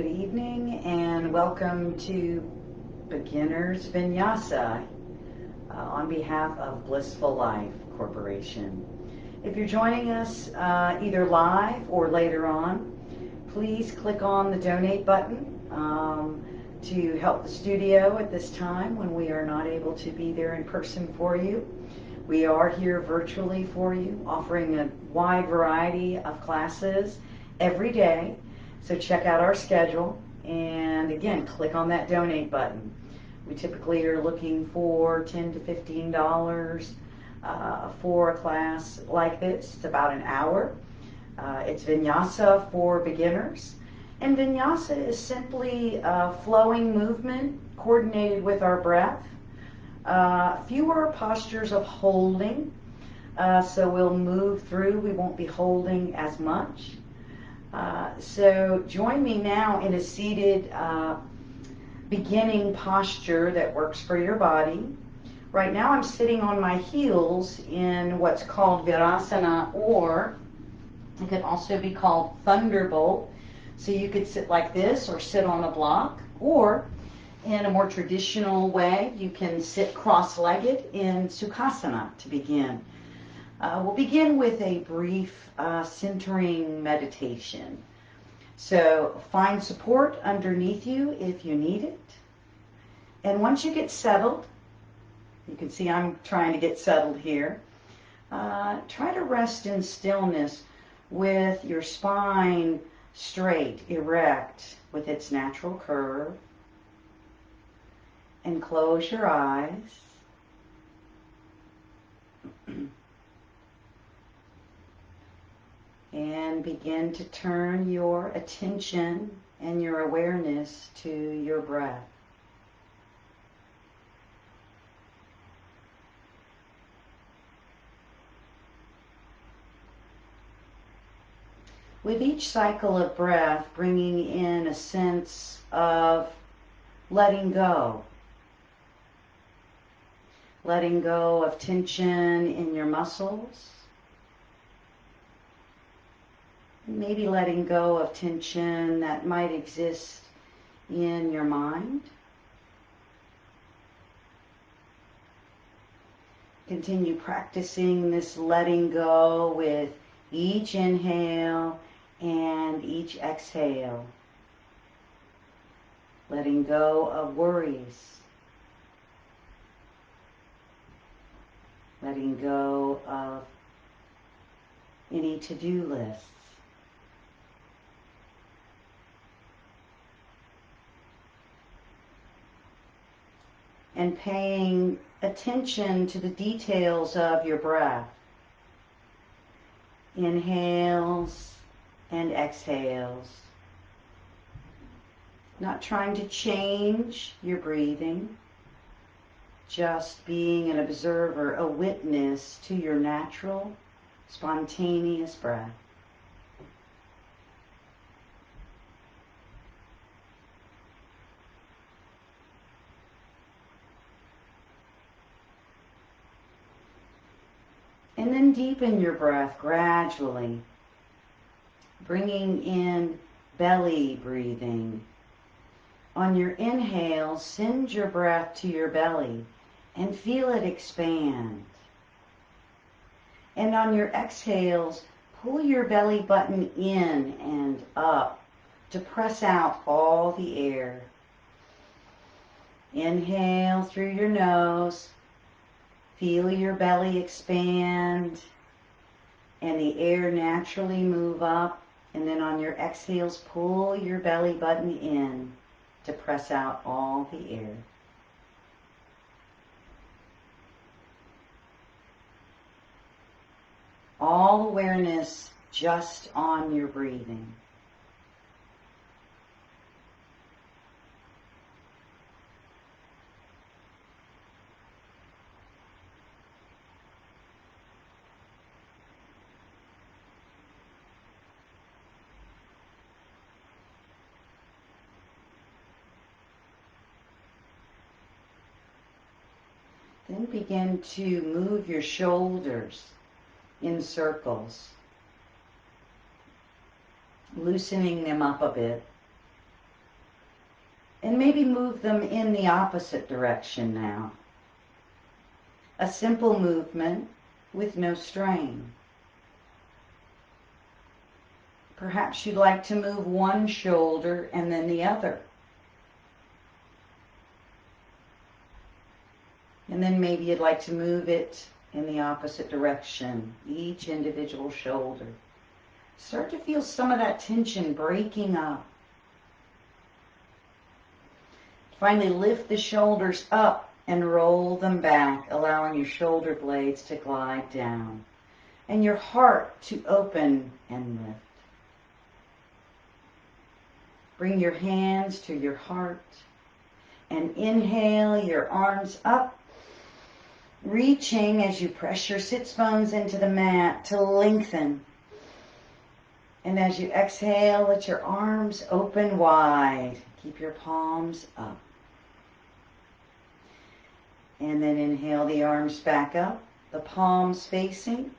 Good evening and welcome to Beginners Vinyasa on behalf of Blissful Life Corporation. If you're joining us either live or later on, please click on the donate button to help the studio at this time when we are not able to be there in person for you. We are here virtually for you, offering a wide variety of classes every day. So check out our schedule and again, click on that donate button. We typically are looking for $10 to $15 for a class like this. It's about an hour. It's Vinyasa for beginners. And Vinyasa is simply flowing movement coordinated with our breath. Fewer postures of holding. So we'll move through. We won't be holding as much. So join me now in a seated beginning posture that works for your body. Right now I'm sitting on my heels in what's called Virasana, or it could also be called Thunderbolt. So you could sit like this or sit on a block, or in a more traditional way you can sit cross-legged in Sukhasana to begin. We'll begin with a brief centering meditation. So find support underneath you if you need it. And once you get settled, you can see I'm trying to get settled here. Try to rest in stillness with your spine straight, erect, with its natural curve. And close your eyes. And begin to turn your attention and your awareness to your breath. With each cycle of breath, bringing in a sense of letting go. Letting go of tension in your muscles. Maybe letting go of tension that might exist in your mind. Continue practicing this letting go with each inhale and each exhale. Letting go of worries. Letting go of any to-do lists. And paying attention to the details of your breath. Inhales and exhales. Not trying to change your breathing, just being an observer, a witness to your natural, spontaneous breath. And then deepen your breath gradually, bringing in belly breathing. On your inhale, send your breath to your belly and feel it expand. And on your exhales, pull your belly button in and up to press out all the air. Inhale through your nose. Feel your belly expand and the air naturally move up. And then on your exhales, pull your belly button in to press out all the air. All awareness just on your breathing. Then begin to move your shoulders in circles, loosening them up a bit. And maybe move them in the opposite direction now. A simple movement with no strain. Perhaps you'd like to move one shoulder and then the other. And then maybe you'd like to move it in the opposite direction, each individual shoulder. Start to feel some of that tension breaking up. Finally, lift the shoulders up and roll them back, allowing your shoulder blades to glide down and your heart to open and lift. Bring your hands to your heart and inhale your arms up, reaching as you press your sits bones into the mat to lengthen. And as you exhale, let your arms open wide. Keep your palms up. And then inhale the arms back up, the palms facing.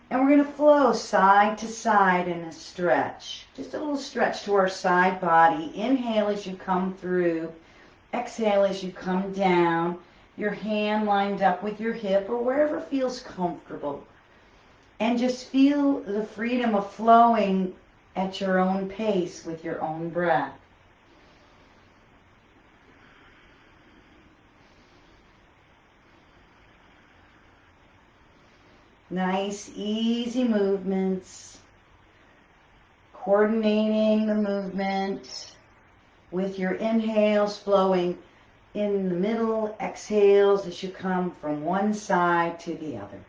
And we're going to flow side to side in a stretch. Just a little stretch to our side body. Inhale as you come through. Exhale as you come down. Your hand lined up with your hip or wherever feels comfortable. And just feel the freedom of flowing at your own pace with your own breath. Nice, easy movements. Coordinating the movement with your inhales flowing in the middle, exhales as you come from one side to the other.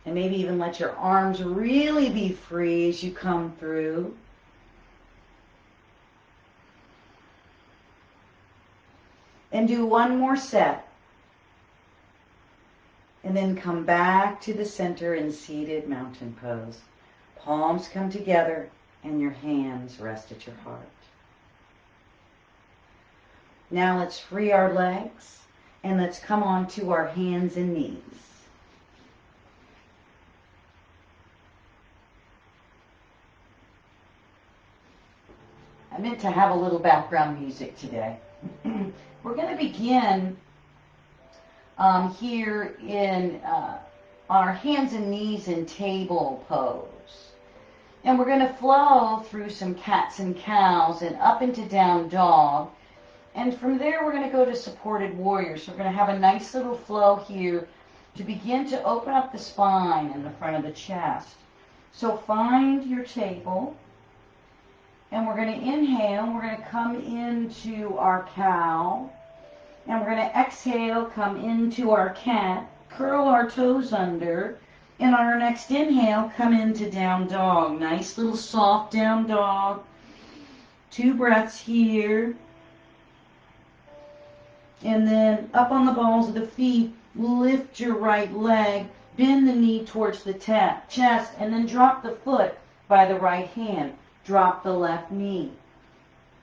And maybe even let your arms really be free as you come through. And do one more set. And then come back to the center in seated mountain pose. Palms come together and your hands rest at your heart. Now let's free our legs and let's come on to our hands and knees. I meant to have a little background music today. We're going to begin here in our hands and knees in table pose. And we're going to flow through some cats and cows and up into down dog. And from there we're going to go to supported warrior. So we're going to have a nice little flow here to begin to open up the spine in the front of the chest. So find your table. And we're going to inhale. We're going to come into our cow. And we're going to exhale, come into our cat, curl our toes under, and on our next inhale, come into down dog. Nice little soft down dog. 2 breaths here. And then up on the balls of the feet, lift your right leg, bend the knee towards the chest, and then drop the foot by the right hand. Drop the left knee.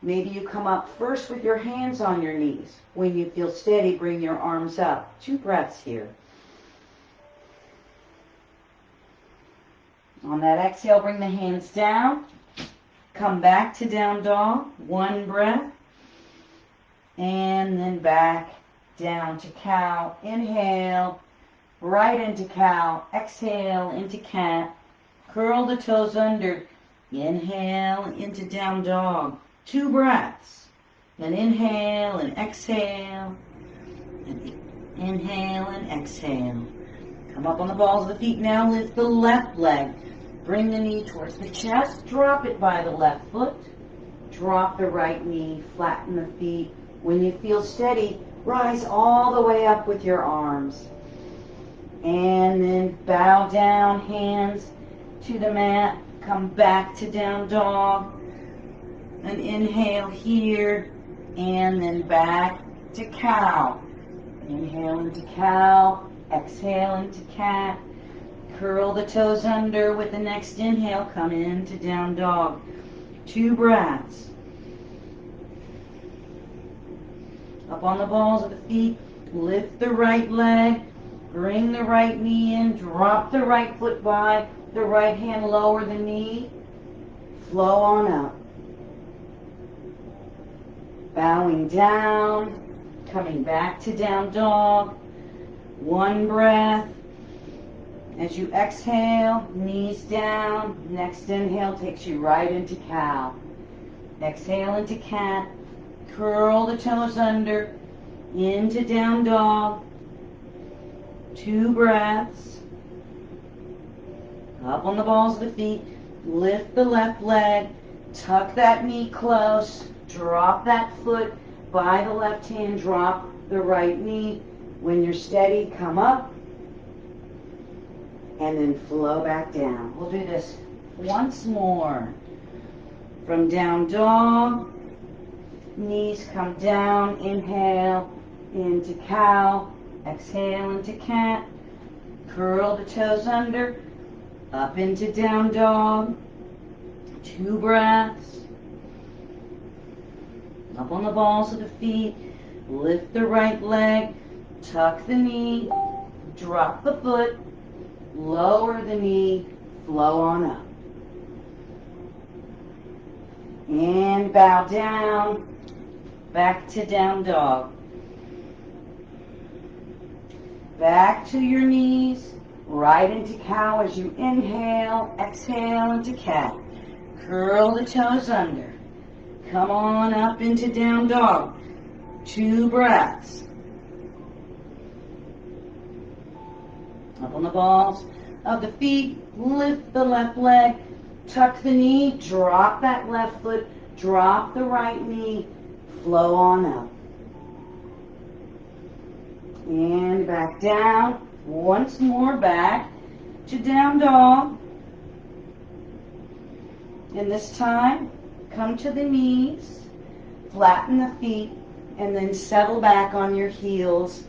Maybe you come up first with your hands on your knees. When you feel steady, bring your arms up. 2 breaths here. On that exhale, bring the hands down. Come back to down dog. 1 breath. And then back down to cow. Inhale, right into cow. Exhale into cat. Curl the toes under. Inhale into down dog. 2 breaths. Then inhale and exhale. And inhale and exhale. Come up on the balls of the feet now. Lift the left leg. Bring the knee towards the chest. Drop it by the left foot. Drop the right knee. Flatten the feet. When you feel steady, rise all the way up with your arms. And then bow down, hands to the mat. Come back to down dog. And inhale here, and then back to cow. Inhale into cow, exhale into cat. Curl the toes under with the next inhale. Come into down dog. 2 breaths. Up on the balls of the feet, lift the right leg, bring the right knee in, drop the right foot by, the right hand lower the knee. Flow on up. Bowing down, coming back to down dog. One breath. As you exhale, knees down. Next inhale takes you right into cow. Exhale into cat. Curl the toes under. Into down dog. 2 breaths. Up on the balls of the feet. Lift the left leg. Tuck that knee close. Drop that foot by the left hand. Drop the right knee. When you're steady, come up. And then flow back down. We'll do this once more. From down dog. Knees come down. Inhale into cow. Exhale into cat. Curl the toes under. Up into down dog. 2 breaths. Up on the balls of the feet. Lift the right leg. Tuck the knee. Drop the foot. Lower the knee. Flow on up. And bow down. Back to down dog. Back to your knees. Right into cow as you inhale. Exhale into cat. Curl the toes under. Come on up into down dog. 2 breaths. Up on the balls of the feet. Lift the left leg. Tuck the knee. Drop that left foot. Drop the right knee. Flow on up. And back down. Once more back to down dog. And this time, come to the knees, flatten the feet, and then settle back on your heels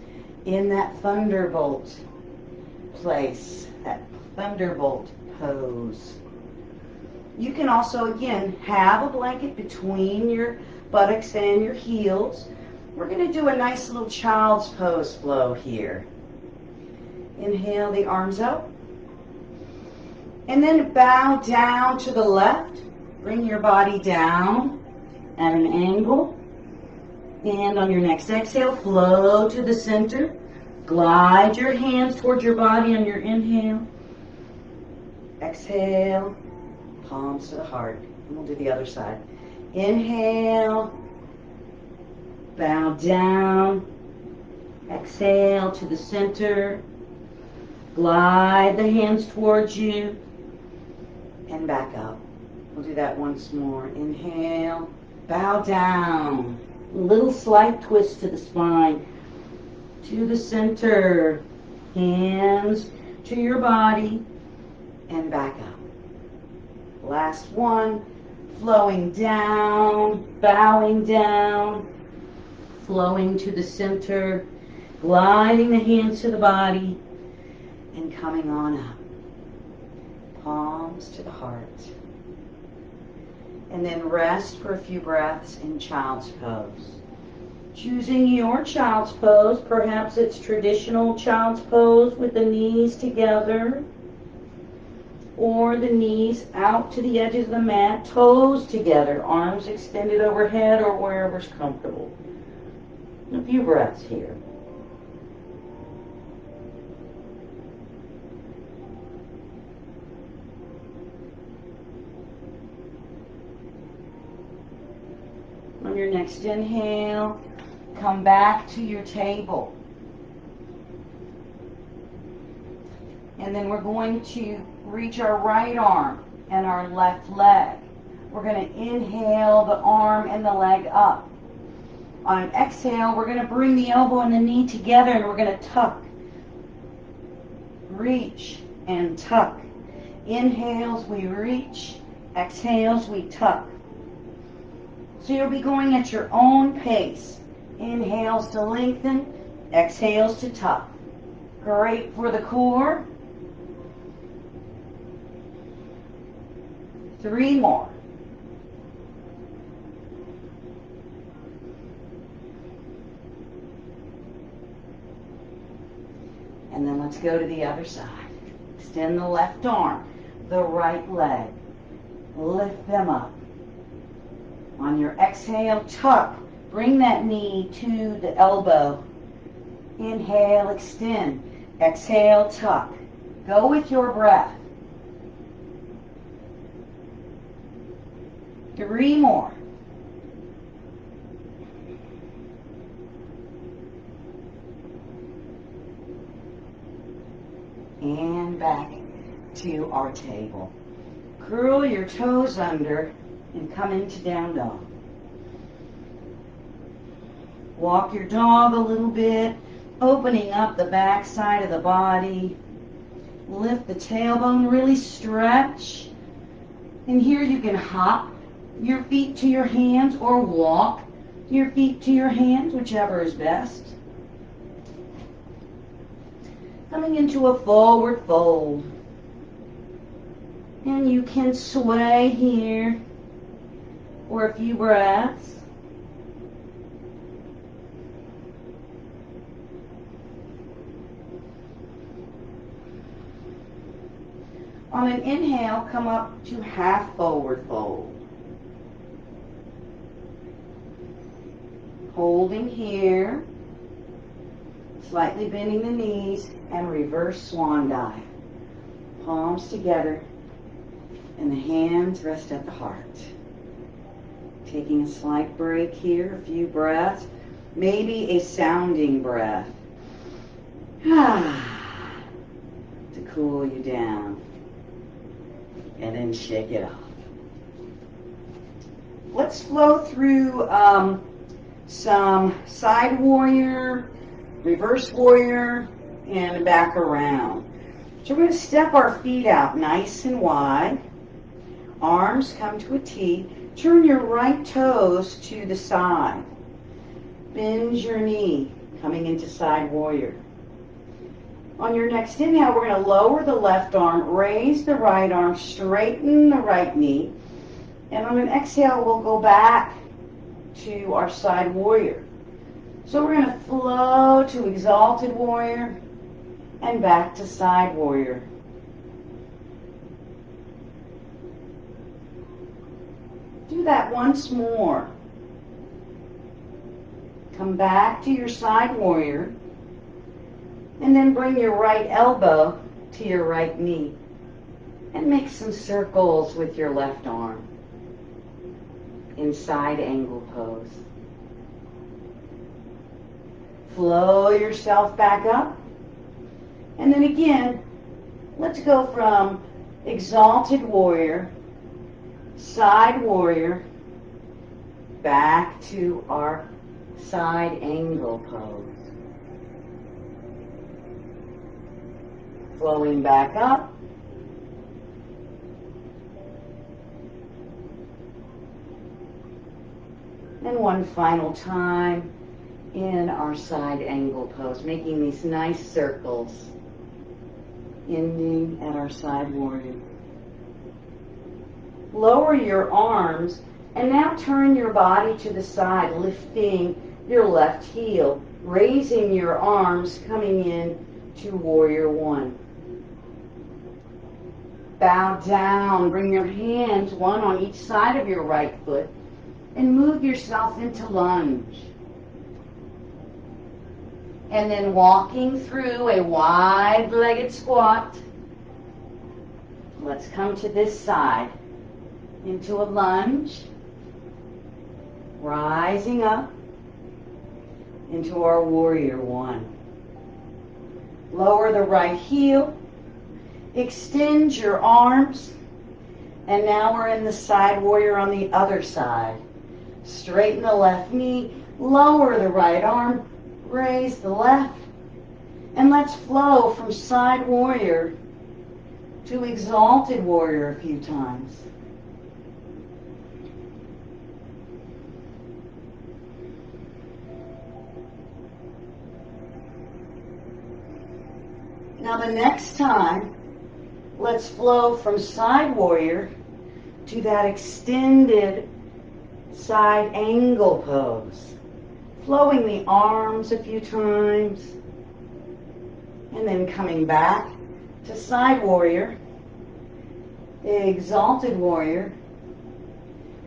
in that thunderbolt place, that thunderbolt pose. You can also, again, have a blanket between your buttocks and your heels. We're going to do a nice little child's pose flow here. Inhale the arms up. And then bow down to the left. Bring your body down at an angle. And on your next exhale, flow to the center. Glide your hands towards your body on your inhale. Exhale, palms to the heart. And we'll do the other side. Inhale, bow down. Exhale to the center. Glide the hands towards you. And back up. We'll do that once more. Inhale, bow down. A little slight twist to the spine. To the center. Hands to your body. And back up. Last one. Flowing down, bowing down. Flowing to the center. Gliding the hands to the body. And coming on up. Palms to the heart. And then rest for a few breaths in child's pose. Choosing your child's pose, perhaps it's traditional child's pose with the knees together, or the knees out to the edges of the mat, toes together, arms extended overhead or wherever's comfortable. A few breaths here. On your next inhale, come back to your table. And then we're going to reach our right arm and our left leg. We're going to inhale the arm and the leg up. On an exhale, we're going to bring the elbow and the knee together and we're going to tuck. Reach and tuck. Inhales, we reach. Exhales, we tuck. So you'll be going at your own pace. Inhales to lengthen, exhales to tuck. Great for the core. 3 more. And then let's go to the other side. Extend the left arm, the right leg. Lift them up. On your exhale, tuck. Bring that knee to the elbow. Inhale, extend. Exhale, tuck. Go with your breath. 3 more. And back to our table. Curl your toes under and come into down dog. Walk your dog a little bit, opening up the back side of the body. Lift the tailbone, really stretch. And here you can hop your feet to your hands or walk your feet to your hands, whichever is best. Coming into a forward fold. And you can sway here for a few breaths. On an inhale, come up to half forward fold. Holding here, slightly bending the knees, and reverse swan dive. Palms together, and the hands rest at the heart. Taking a slight break here, a few breaths, maybe a sounding breath. To cool you down. And then shake it off. Let's flow through some side warrior, reverse warrior, and back around. So we're going to step our feet out nice and wide. Arms come to a T. Turn your right toes to the side. Bend your knee, coming into side warrior. On your next inhale, we're going to lower the left arm, raise the right arm, straighten the right knee. And on an exhale, we'll go back to our side warrior. So we're going to flow to exalted warrior and back to side warrior. Do that once more. Come back to your side warrior. And then bring your right elbow to your right knee. And make some circles with your left arm in side angle pose. Flow yourself back up. And then again, let's go from exalted warrior, side warrior, back to our side angle pose. Flowing back up. And one final time in our side angle pose, making these nice circles, ending at our side warrior. Lower your arms and now turn your body to the side, lifting your left heel, raising your arms, coming in to warrior one. Bow down, bring your hands one on each side of your right foot and move yourself into lunge. And then walking through a wide-legged squat, let's come to this side into a lunge, rising up into our warrior one. Lower the right heel. Extend your arms, and now we're in the side warrior on the other side. Straighten the left knee, lower the right arm, raise the left, and let's flow from side warrior to exalted warrior a few times. Now the next time, let's flow from side warrior to that extended side angle pose. Flowing the arms a few times. And then coming back to side warrior, exalted warrior,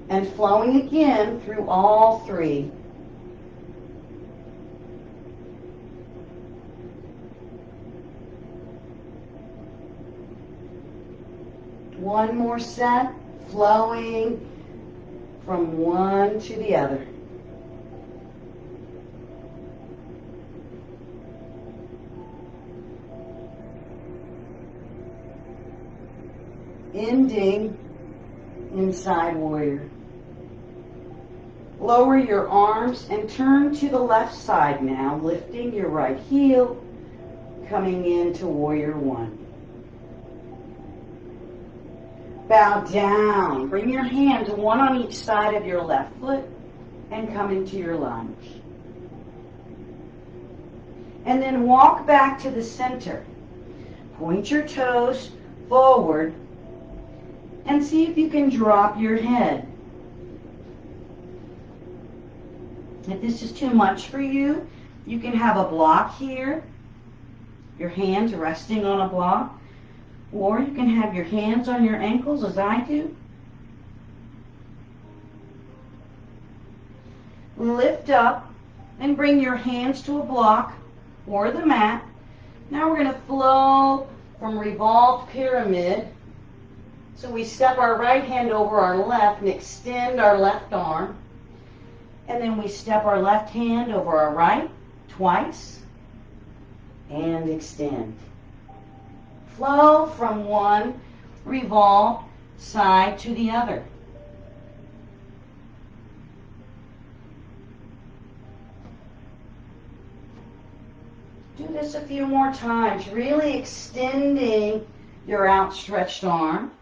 And flowing again through all three. One more set, flowing from one to the other. Ending in side warrior. Lower your arms and turn to the left side now, lifting your right heel, coming into warrior one. Bow down. Bring your hands one on each side of your left foot and come into your lunge. And then walk back to the center. Point your toes forward and see if you can drop your head. If this is too much for you, you can have a block here, your hands resting on a block, or you can have your hands on your ankles as I do. Lift up and bring your hands to a block or the mat. Now we're going to flow from revolved pyramid. So we step our right hand over our left and extend our left arm. And then we step our left hand over our right twice and extend. Flow from one revolved side to the other. Do this a few more times, really extending your outstretched arm.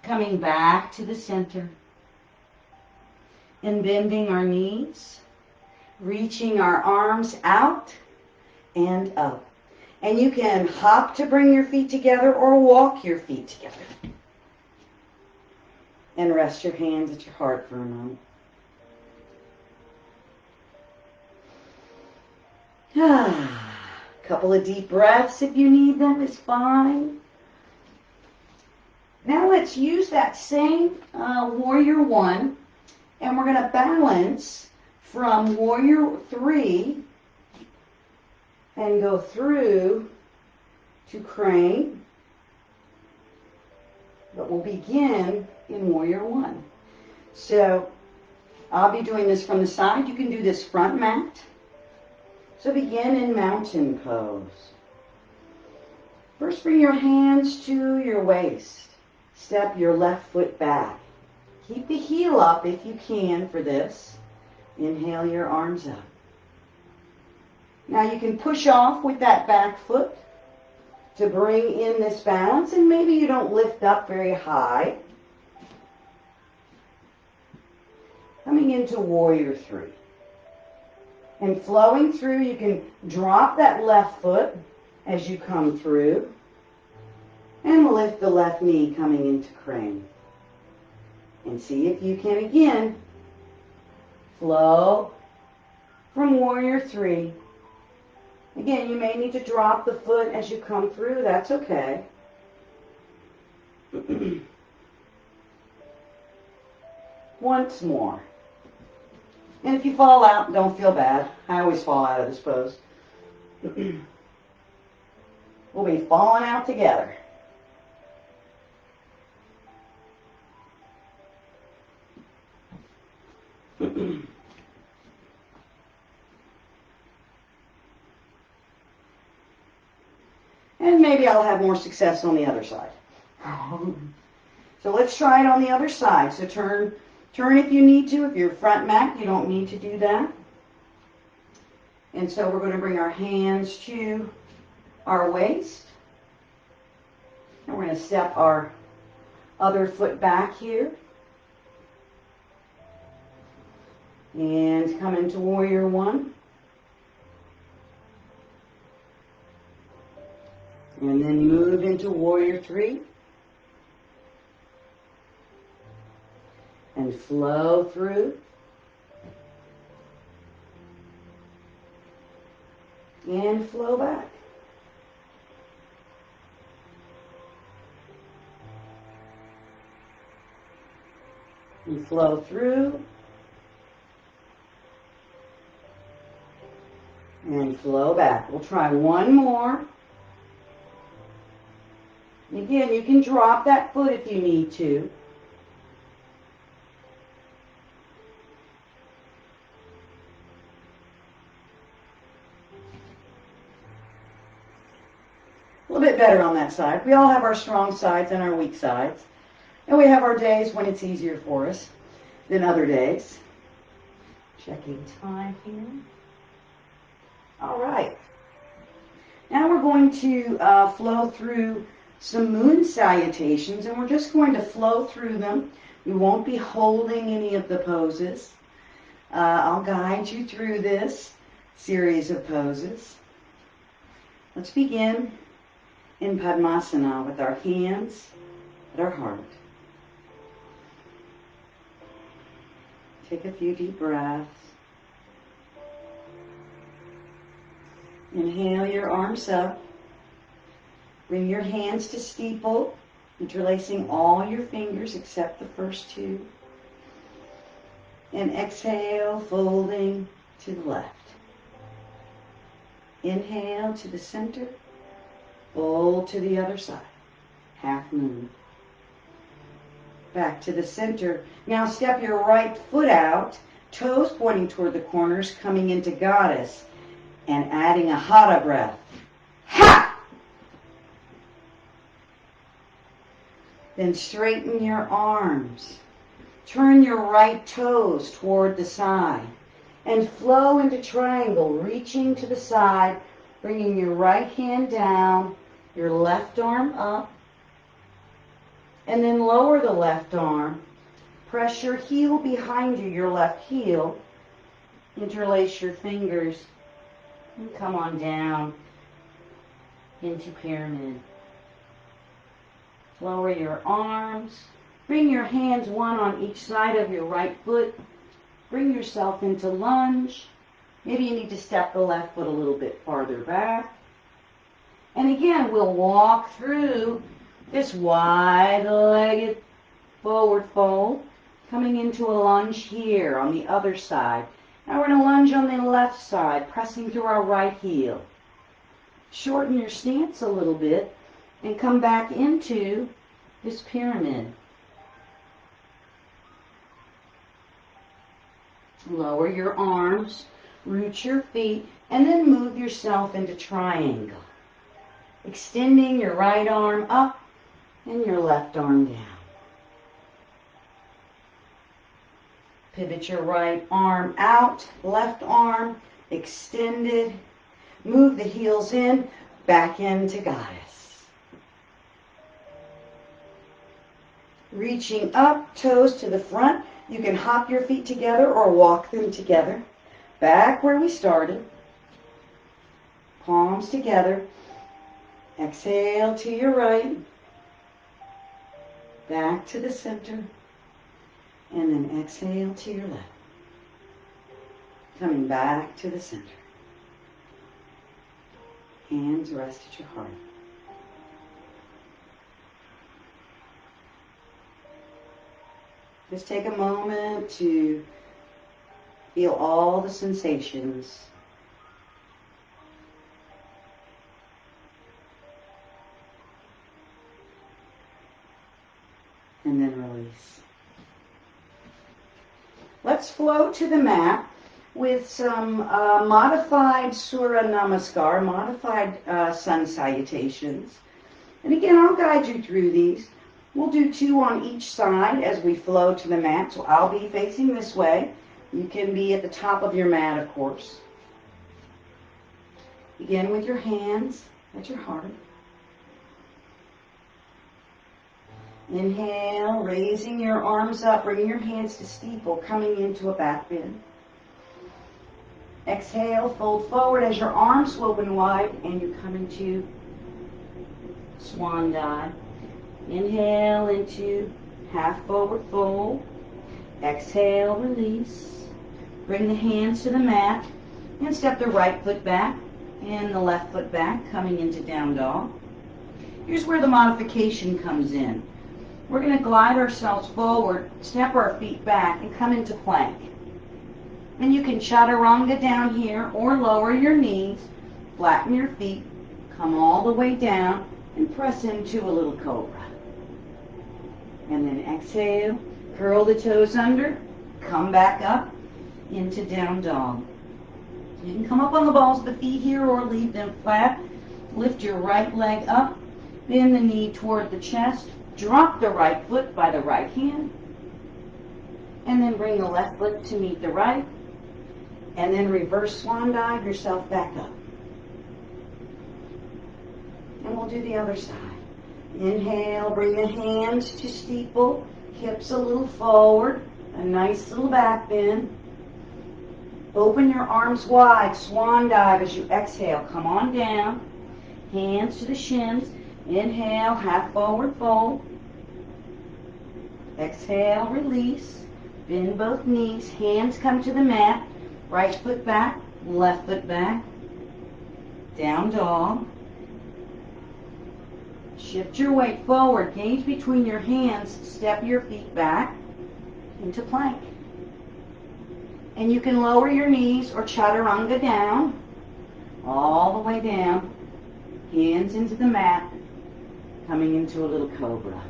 Coming back to the center and bending our knees, reaching our arms out and up. And you can hop to bring your feet together or walk your feet together. And rest your hands at your heart for a moment. Couple of deep breaths if you need them is fine. Now let's use that same warrior one, and we're going to balance from warrior three and go through to crane. But we'll begin in warrior one. So I'll be doing this from the side. You can do this front mat. So begin in mountain pose. First, bring your hands to your waist. Step your left foot back. Keep the heel up if you can for this. Inhale your arms up. Now you can push off with that back foot to bring in this balance, and maybe you don't lift up very high. Coming into warrior three. And flowing through, you can drop that left foot as you come through. And lift the left knee coming into crane. And see if you can again flow from warrior three. Again, you may need to drop the foot as you come through. That's okay. Once more. And if you fall out, don't feel bad. I always fall out of this pose. We'll be falling out together. And maybe I'll have more success on the other side. So let's try it on the other side. So turn if you need to. If you're front mat, you don't need to do that. And so we're going to bring our hands to our waist. And we're going to step our other foot back here. And come into warrior one. And then move into warrior three. And flow through. and flow back. And flow through. And flow back. We'll try one more. Again, you can drop that foot if you need to. A little bit better on that side. We all have our strong sides and our weak sides. And we have our days when it's easier for us than other days. Checking time here. All right. Now we're going to flow through some moon salutations, and we're just going to flow through them. We won't be holding any of the poses. I'll guide you through this series of poses. Let's begin in Padmasana with our hands at our heart. Take a few deep breaths. Inhale your arms up. Bring your hands to steeple, interlacing all your fingers except the first two. And exhale, folding to the left. Inhale to the center. Fold to the other side. Half moon. Back to the center. Now step your right foot out, toes pointing toward the corners, coming into goddess, and adding a hara breath. Ha! Then straighten your arms. Turn your right toes toward the side and flow into triangle, reaching to the side, bringing your right hand down, your left arm up, and then lower the left arm. Press your heel behind you, your left heel. Interlace your fingers and come on down into pyramid. Lower your arms. Bring your hands one on each side of your right foot. Bring yourself into lunge. Maybe you need to step the left foot a little bit farther back. And again, we'll walk through this wide-legged forward fold, coming into a lunge here on the other side. Now we're going to lunge on the left side, pressing through our right heel. Shorten your stance a little bit and come back into this pyramid. Lower your arms, root your feet, and then move yourself into triangle. Extending your right arm up and your left arm down. Pivot your right arm out, left arm extended. Move the heels in, back into goddess. Reaching up, toes to the front. You can hop your feet together or walk them together. Back where we started. Palms together. Exhale to your right. Back to the center. And then exhale to your left. Coming back to the center. Hands rest at your heart. Just take a moment to feel all the sensations. And then release. Let's flow to the mat with some modified Surya Namaskar, modified sun salutations. And again, I'll guide you through these. We'll do two on each side as we flow to the mat. So I'll be facing this way. You can be at the top of your mat, of course. Begin with your hands at your heart. Inhale, raising your arms up, bringing your hands to steeple, coming into a back bend. Exhale, fold forward as your arms open wide and you come into swan dive. Inhale into half forward fold. Exhale, release. Bring the hands to the mat and step the right foot back. and the left foot back, coming into down dog. Here's where the modification comes in. We're going to glide ourselves forward, step our feet back, and come into plank. And you can chaturanga down here or lower your knees, flatten your feet, come all the way down, and press into a little cobra. And then exhale, curl the toes under, come back up into down dog. You can come up on the balls of the feet here or leave them flat. Lift your right leg up, bend the knee toward the chest, drop the right foot by the right hand, and then bring the left foot to meet the right, and then reverse swan dive yourself back up. And we'll do the other side. Inhale, bring the hands to steeple, hips a little forward, a nice little back bend. Open your arms wide, swan dive as you exhale. Come on down, hands to the shins. Inhale, half forward fold. Exhale, release. Bend both knees, hands come to the mat. Right foot back, left foot back. Down dog. Shift your weight forward, gaze between your hands, step your feet back into plank. And you can lower your knees or chaturanga down, all the way down, hands into the mat, coming into a little cobra.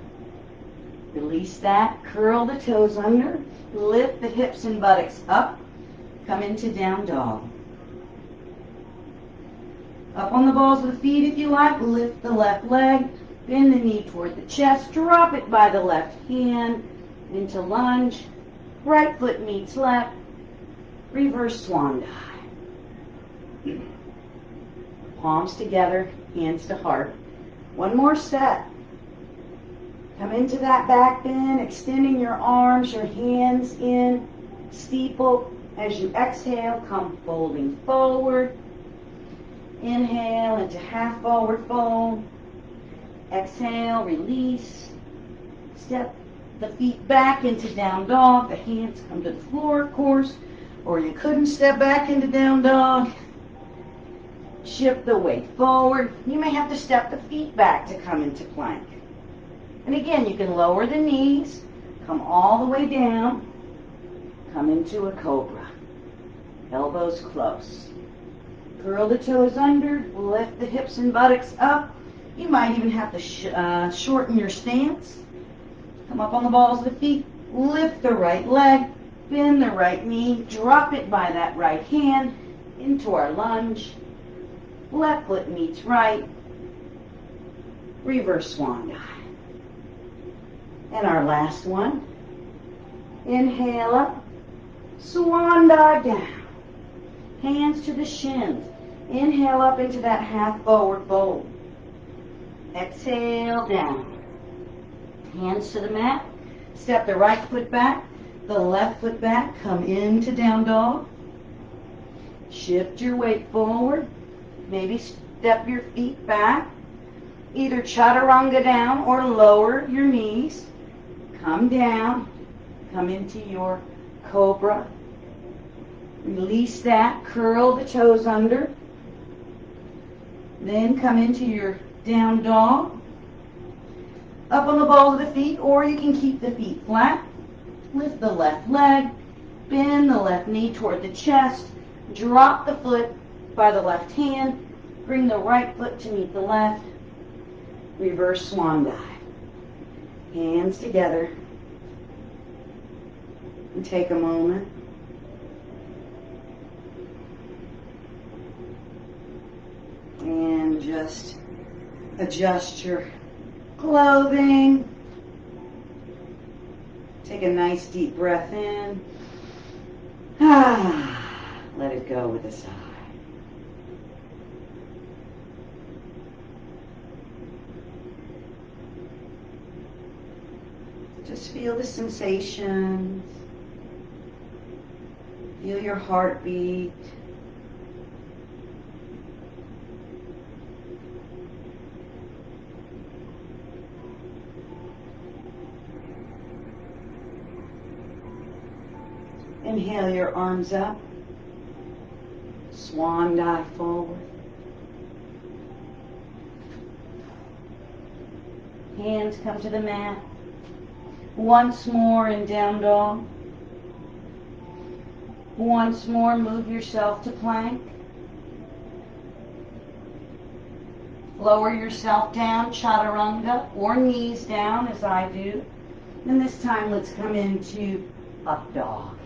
Release that, curl the toes under, lift the hips and buttocks up, come into down dog. Up on the balls of the feet if you like, lift the left leg, bend the knee toward the chest, drop it by the left hand, into lunge, right foot meets left, reverse swan dive. Palms together, hands to heart. One more set. Come into that back bend, extending your arms, your hands in, steeple. As you exhale, come folding forward. Inhale into half forward fold. Exhale, release. Step the feet back into down dog. The hands come to the floor, of course. Or you couldn't step back into down dog. Shift the weight forward. You may have to step the feet back to come into plank. And again, you can lower the knees, come all the way down, come into a cobra. Elbows close. Curl the toes under, lift the hips and buttocks up. You might even have to shorten your stance. Come up on the balls of the feet, lift the right leg, bend the right knee, drop it by that right hand into our lunge. Left foot meets right, reverse swan dive. And our last one, inhale up, swan dive down, hands to the shins. Inhale up into that half forward fold. Exhale down, hands to the mat. Step the right foot back, the left foot back, come into down dog. Shift your weight forward, maybe step your feet back. Either chaturanga down or lower your knees. Come down, come into your cobra. Release that, curl the toes under. Then come into your down dog. Up on the balls of the feet, or you can keep the feet flat. Lift the left leg, bend the left knee toward the chest, drop the foot by the left hand, bring the right foot to meet the left, reverse swan dive. Hands together, and take a moment. And just adjust your clothing. Take a nice deep breath in. Let it go with a sigh. Just feel the sensations. Feel your heartbeat. Inhale your arms up. Swan dive forward. Hands come to the mat. Once more in down dog. Once more, move yourself to plank. Lower yourself down, chaturanga, or knees down as I do. And this time let's come into up dog.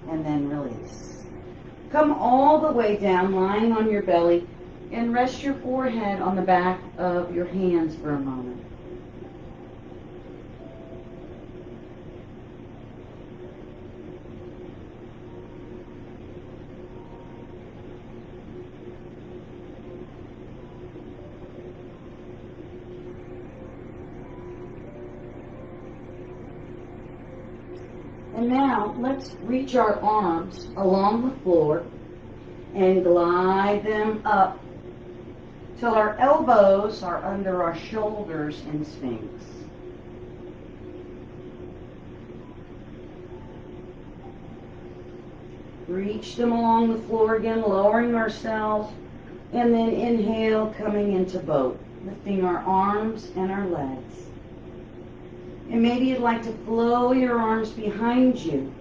And then release. Come all the way down, lying on your belly, and rest your forehead on the back of your hands for a moment. And now let's reach our arms along the floor and glide them up till our elbows are under our shoulders in Sphinx. Reach them along the floor again, lowering ourselves, and then inhale, coming into boat, lifting our arms and our legs. And maybe you'd like to flow your arms behind you,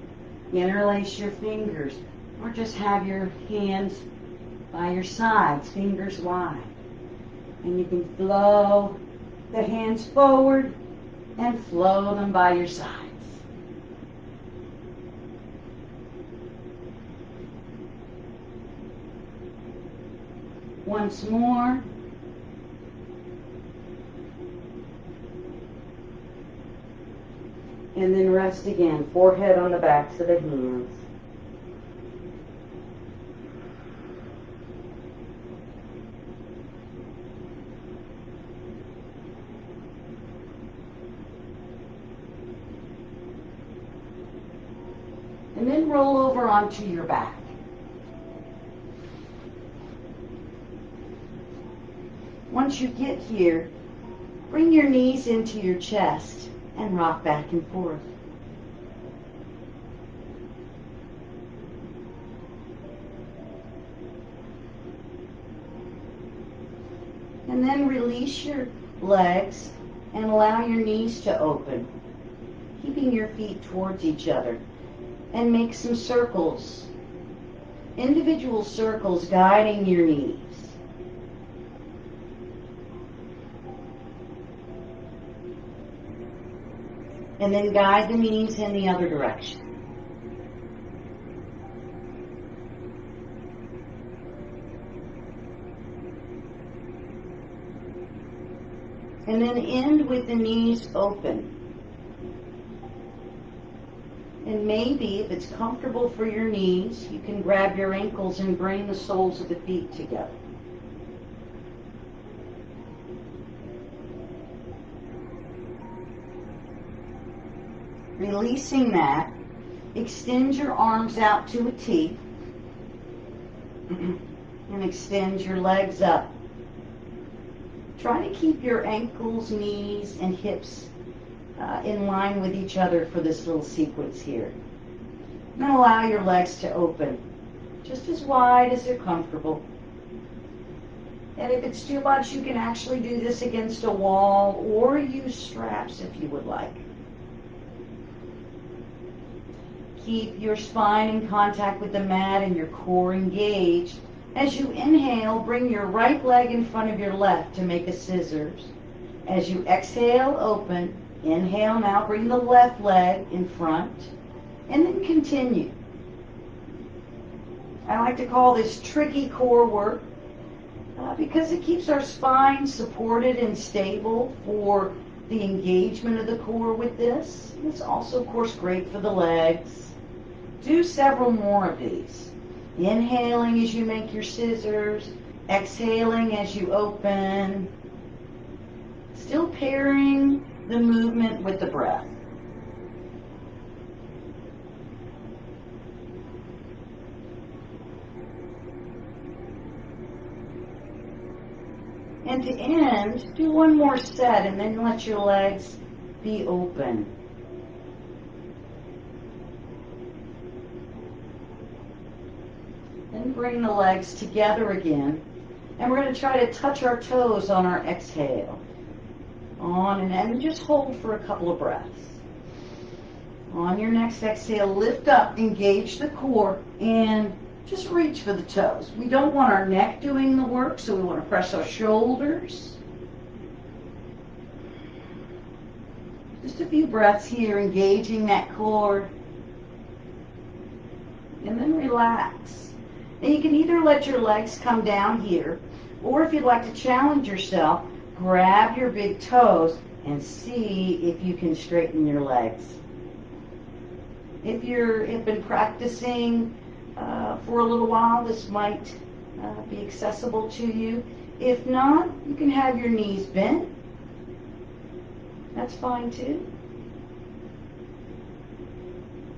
interlace your fingers, or just have your hands by your sides, fingers wide. And you can flow the hands forward and flow them by your sides. Once more. And then rest again, forehead on the backs of the hands. And then roll over onto your back. Once you get here, bring your knees into your chest and rock back and forth. And then release your legs and allow your knees to open, keeping your feet towards each other. And make some circles, individual circles guiding your knees. And then guide the knees in the other direction. And then end with the knees open. And maybe, if it's comfortable for your knees, you can grab your ankles and bring the soles of the feet together. Releasing that, extend your arms out to a T and extend your legs up. Try to keep your ankles, knees, and hips in line with each other for this little sequence here. And then allow your legs to open just as wide as they're comfortable. And if it's too much, you can actually do this against a wall or use straps if you would like. Keep your spine in contact with the mat and your core engaged. As you inhale, bring your right leg in front of your left to make a scissors. As you exhale, open. Inhale now, bring the left leg in front, and then continue. I like to call this tricky core work because it keeps our spine supported and stable for the engagement of the core with this. It's also, of course, great for the legs. Do several more of these. Inhaling as you make your scissors, exhaling as you open, still pairing the movement with the breath. And to end, do one more set and then let your legs be open. Then bring the legs together again And we're going to try to touch our toes on our exhale. On and just hold for a couple of breaths. On your next exhale, lift up, engage the core, and just reach for the toes. We don't want our neck doing the work, so we want to press our shoulders. Just a few breaths here, engaging that core. And then relax. And you can either let your legs come down here, or if you'd like to challenge yourself, grab your big toes and see if you can straighten your legs. If you've been practicing for a little while, this might be accessible to you. If not, you can have your knees bent. That's fine too.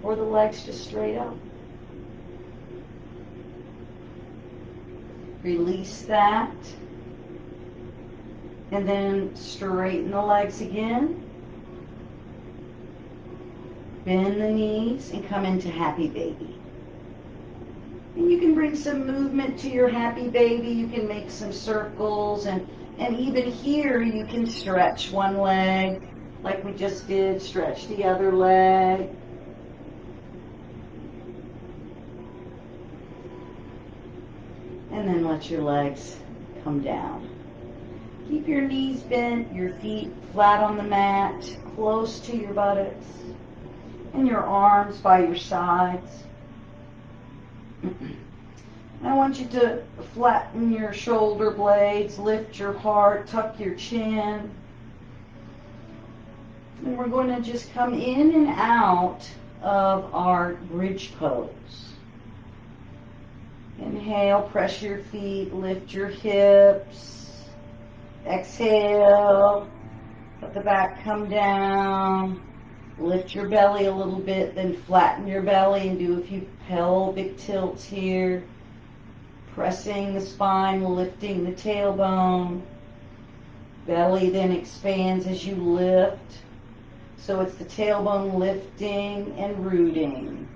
Or the legs just straight up. Release that. And then straighten the legs again. Bend the knees and come into happy baby. And you can bring some movement to your happy baby. You can make some circles, and even here you can stretch one leg like we just did. Stretch the other leg. And then let your legs come down. Keep your knees bent, your feet flat on the mat, close to your buttocks, and your arms by your sides. I want you to flatten your shoulder blades, lift your heart, tuck your chin. And we're going to just come in and out of our bridge pose. Inhale, press your feet, lift your hips. Exhale, let the back come down. Lift your belly a little bit, then flatten your belly and do a few pelvic tilts here. Pressing the spine, lifting the tailbone. Belly then expands as you lift. So it's the tailbone lifting and rooting.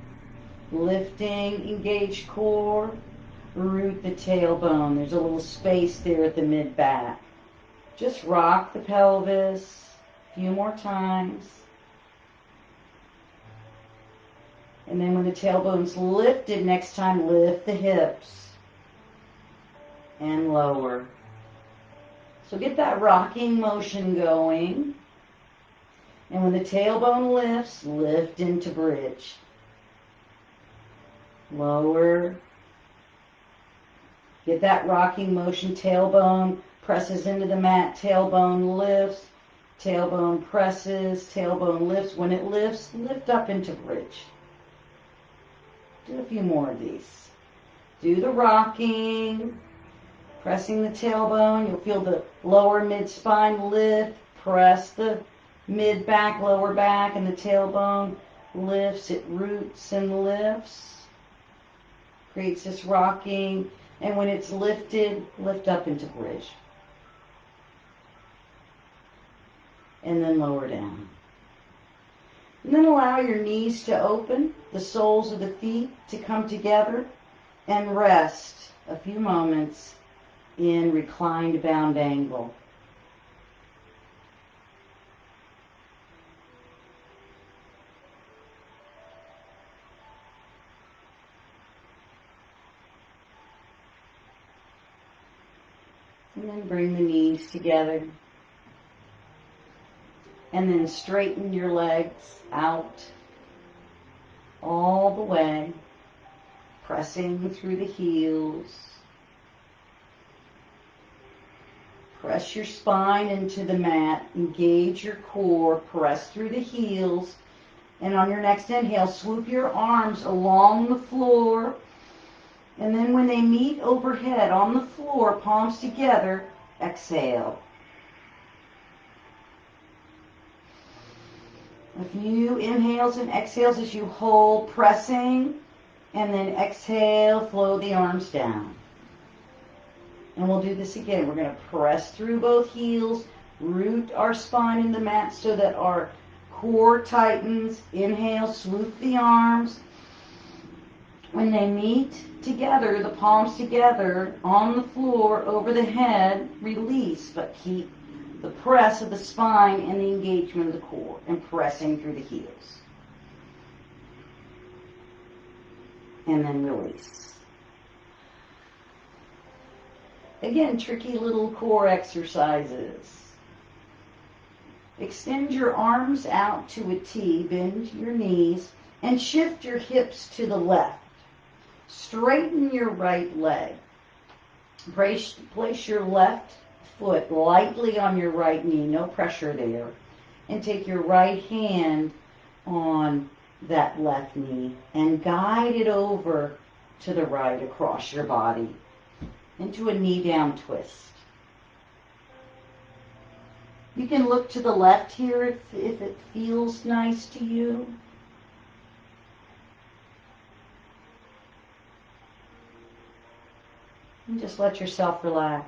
Lifting, engage core, root the tailbone. There's a little space there at the mid-back. Just rock the pelvis a few more times. And then when the tailbone's lifted, next time lift the hips and lower. So get that rocking motion going. And when the tailbone lifts, lift into bridge. Lower. Get that rocking motion. Tailbone presses into the mat. Tailbone lifts. Tailbone presses. Tailbone lifts. When it lifts, lift up into bridge. Do a few more of these. Do the rocking. Pressing the tailbone. You'll feel the lower mid-spine lift. Press the mid-back, lower back, and the tailbone lifts. It roots and lifts. Creates this rocking. And when it's lifted, lift up into bridge. And then lower down. And then allow your knees to open, the soles of the feet to come together, and rest a few moments in reclined bound angle. And then bring the knees together. And then straighten your legs out all the way, pressing through the heels. Press your spine into the mat, engage your core, press through the heels, and on your next inhale, swoop your arms along the floor, and then when they meet overhead on the floor, palms together, exhale. A few inhales and exhales as you hold, pressing, and then exhale, flow the arms down. And we'll do this again. We're going to press through both heels, root our spine in the mat so that our core tightens. Inhale, swoop the arms. When they meet together, the palms together on the floor over the head, release, but keep the press of the spine and the engagement of the core and pressing through the heels. And then release. Again, tricky little core exercises. Extend your arms out to a T, bend your knees, and shift your hips to the left. Straighten your right leg. Place your left foot lightly on your right knee, no pressure there. And take your right hand on that left knee and guide it over to the right across your body into a knee down twist. You can look to the left here if it feels nice to you. And just let yourself relax.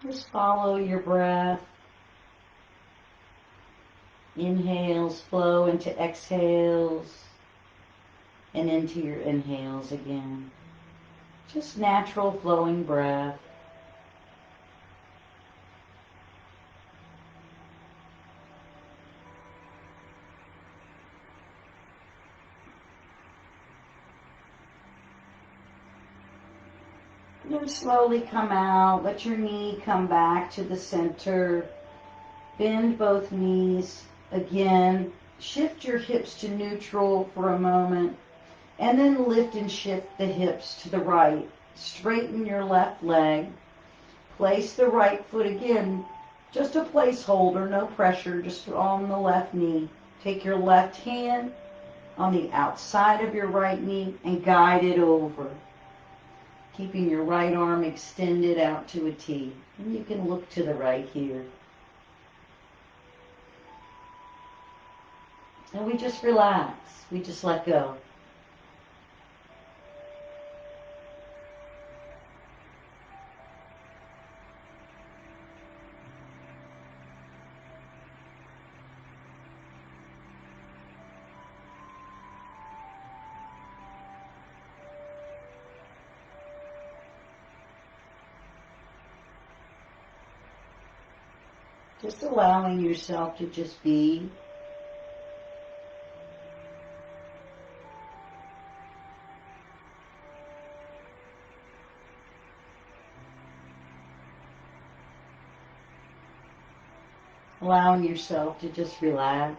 Just follow your breath. Inhales flow into exhales and into your inhales again. Just natural flowing breath. Then slowly come out. Let your knee come back to the center. Bend both knees again. Shift your hips to neutral for a moment. And then lift and shift the hips to the right. Straighten your left leg. Place the right foot again. Just a placeholder, no pressure, just on the left knee. Take your left hand on the outside of your right knee and guide it over. Keeping your right arm extended out to a T. And you can look to the right here. And we just relax. We just let go. Just allowing yourself to just be. Allowing yourself to just relax.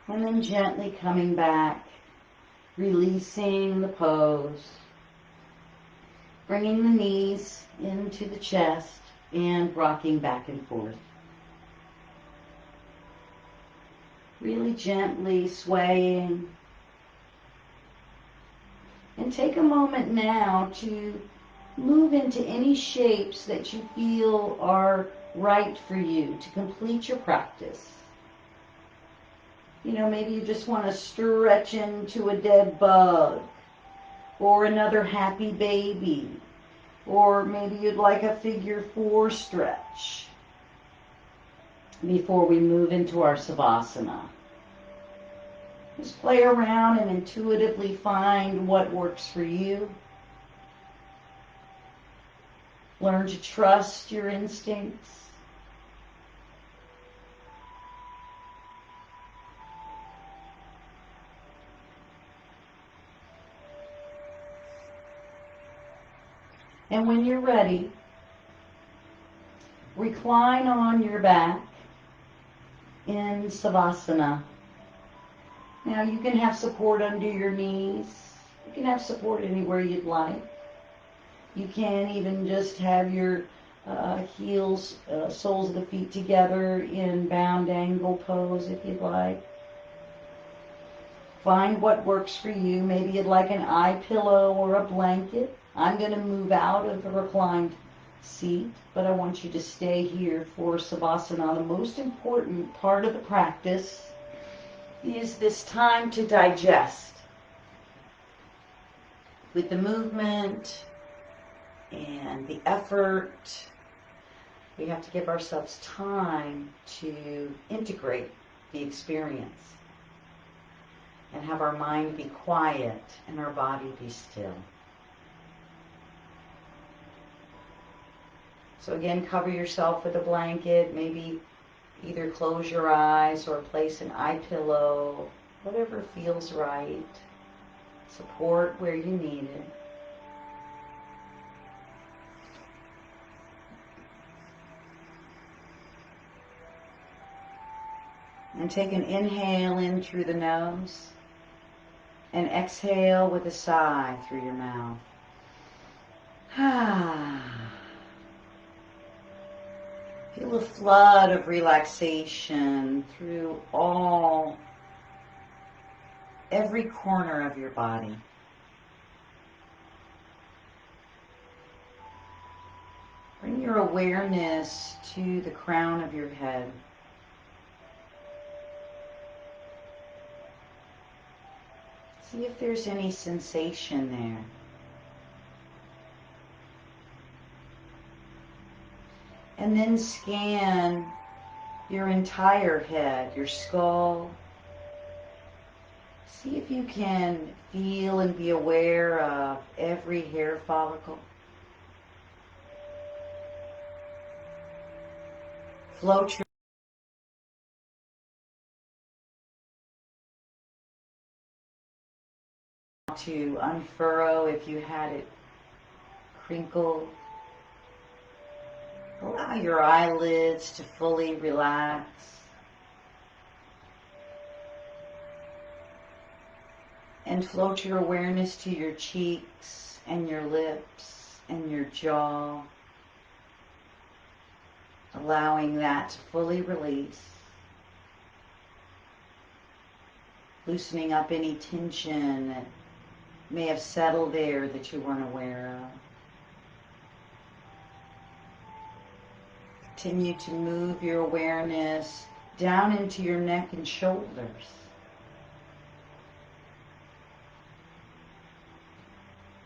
And then gently coming back, releasing the pose, bringing the knees into the chest and rocking back and forth. Really gently swaying. And take a moment now to move into any shapes that you feel are right for you to complete your practice. You know, maybe you just want to stretch into a dead bug, or another happy baby, or maybe you'd like a figure 4 stretch before we move into our Savasana. Just play around and intuitively find what works for you. Learn to trust your instincts. And when you're ready, recline on your back in Savasana. Now you can have support under your knees. You can have support anywhere you'd like. You can even just have your heels, soles of the feet together in bound angle pose if you'd like. Find what works for you. Maybe you'd like an eye pillow or a blanket. I'm going to move out of the reclined seat, but I want you to stay here for Savasana. The most important part of the practice is this time to digest with the movement and the effort. We have to give ourselves time to integrate the experience and have our mind be quiet and our body be still. So again, cover yourself with a blanket, maybe either close your eyes or place an eye pillow, whatever feels right. Support where you need it. And take an inhale in through the nose and exhale with a sigh through your mouth. Feel a flood of relaxation through every corner of your body. Bring your awareness to the crown of your head. See if there's any sensation there. And then scan your entire head, your skull. See if you can feel and be aware of every hair follicle. Float your to unfurrow if you had it crinkled. Allow your eyelids to fully relax. And float your awareness to your cheeks and your lips and your jaw, allowing that to fully release. Loosening up any tension that may have settled there that you weren't aware of. Continue to move your awareness down into your neck and shoulders.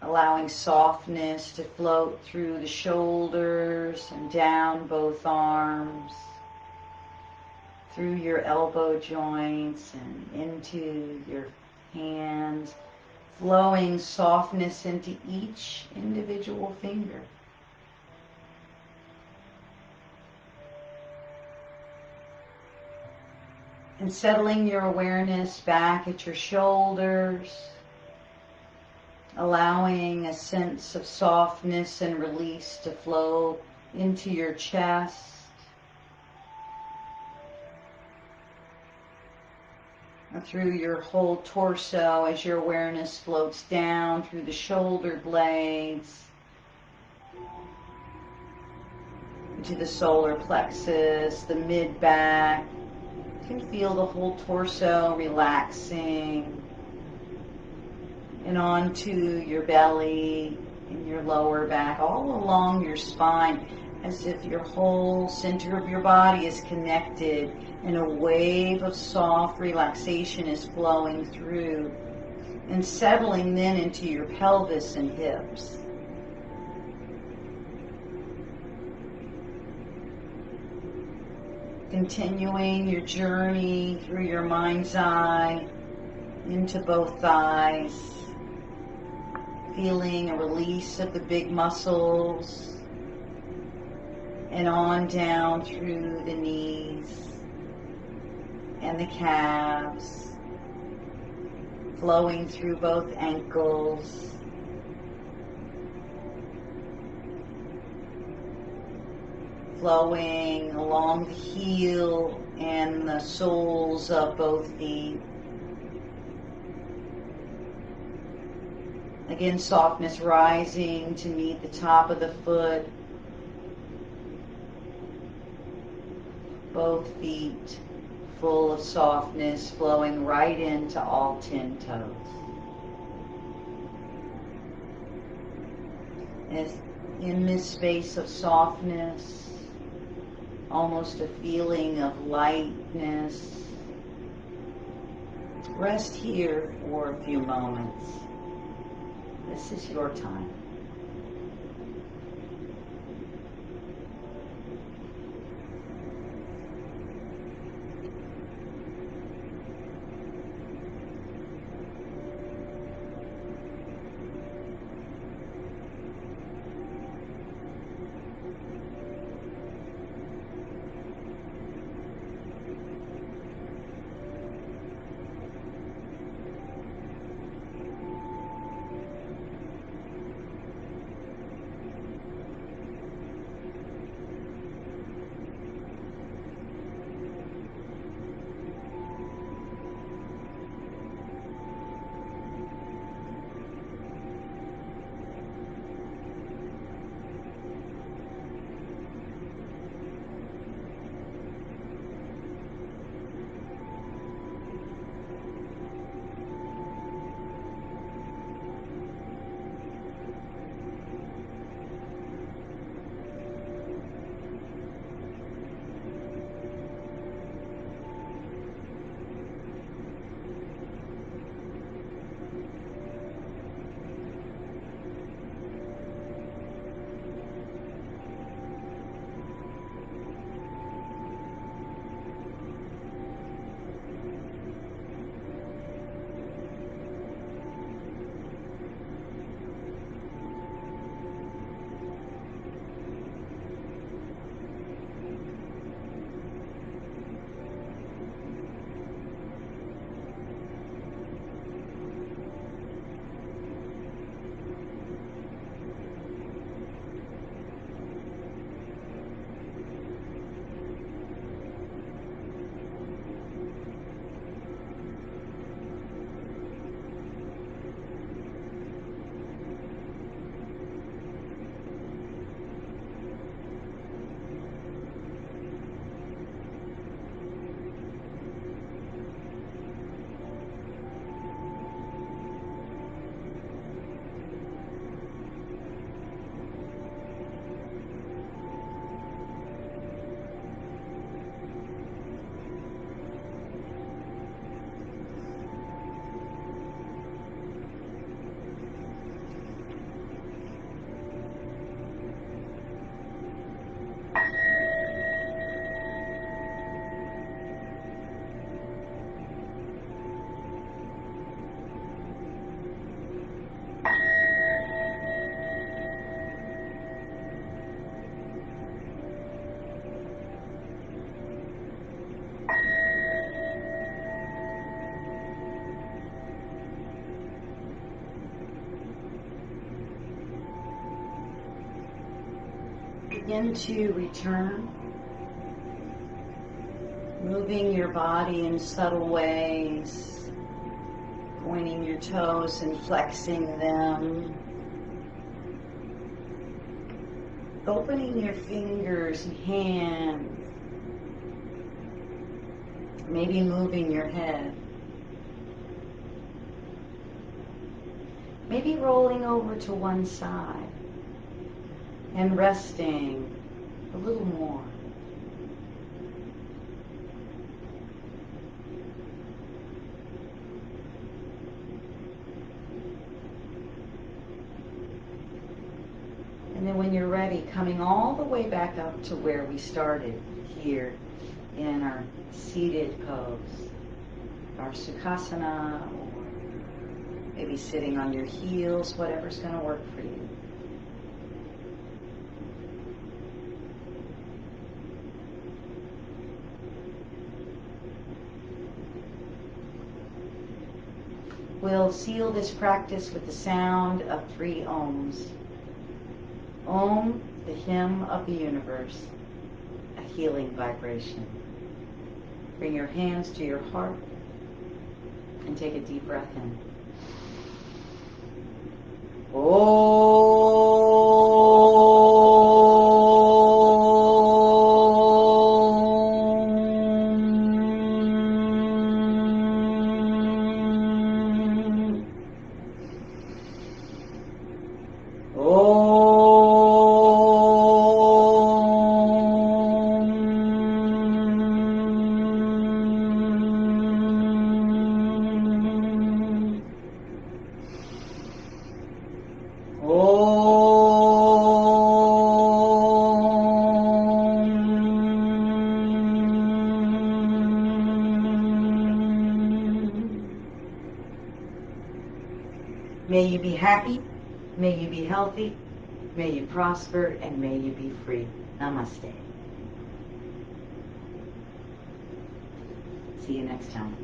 Allowing softness to float through the shoulders and down both arms, through your elbow joints and into your hands, flowing softness into each individual finger. And settling your awareness back at your shoulders, allowing a sense of softness and release to flow into your chest. And through your whole torso as your awareness floats down through the shoulder blades, into the solar plexus, the mid-back. You can feel the whole torso relaxing, and onto your belly and your lower back, all along your spine, as if your whole center of your body is connected and a wave of soft relaxation is flowing through and settling then into your pelvis and hips. Continuing your journey through your mind's eye into both thighs, feeling a release of the big muscles and on down through the knees and the calves, flowing through both ankles, flowing along the heel and the soles of both feet. Again, softness rising to meet the top of the foot, Both feet full of softness, flowing right into all 10 toes. As in this space of softness, almost a feeling of lightness, rest here for a few moments. This is your time. Begin to return, moving your body in subtle ways, pointing your toes and flexing them, opening your fingers and hands, maybe moving your head, maybe rolling over to one side and resting a little more. And then when you're ready, coming all the way back up to where we started, here in our seated pose, our Sukhasana, or maybe sitting on your heels, whatever's going to work for you. We'll seal this practice with the sound of 3 ohms. Om, the hymn of the universe, a healing vibration. Bring your hands to your heart and take a deep breath in. Om. May you be happy, may you be healthy, may you prosper, and may you be free. Namaste. See you next time.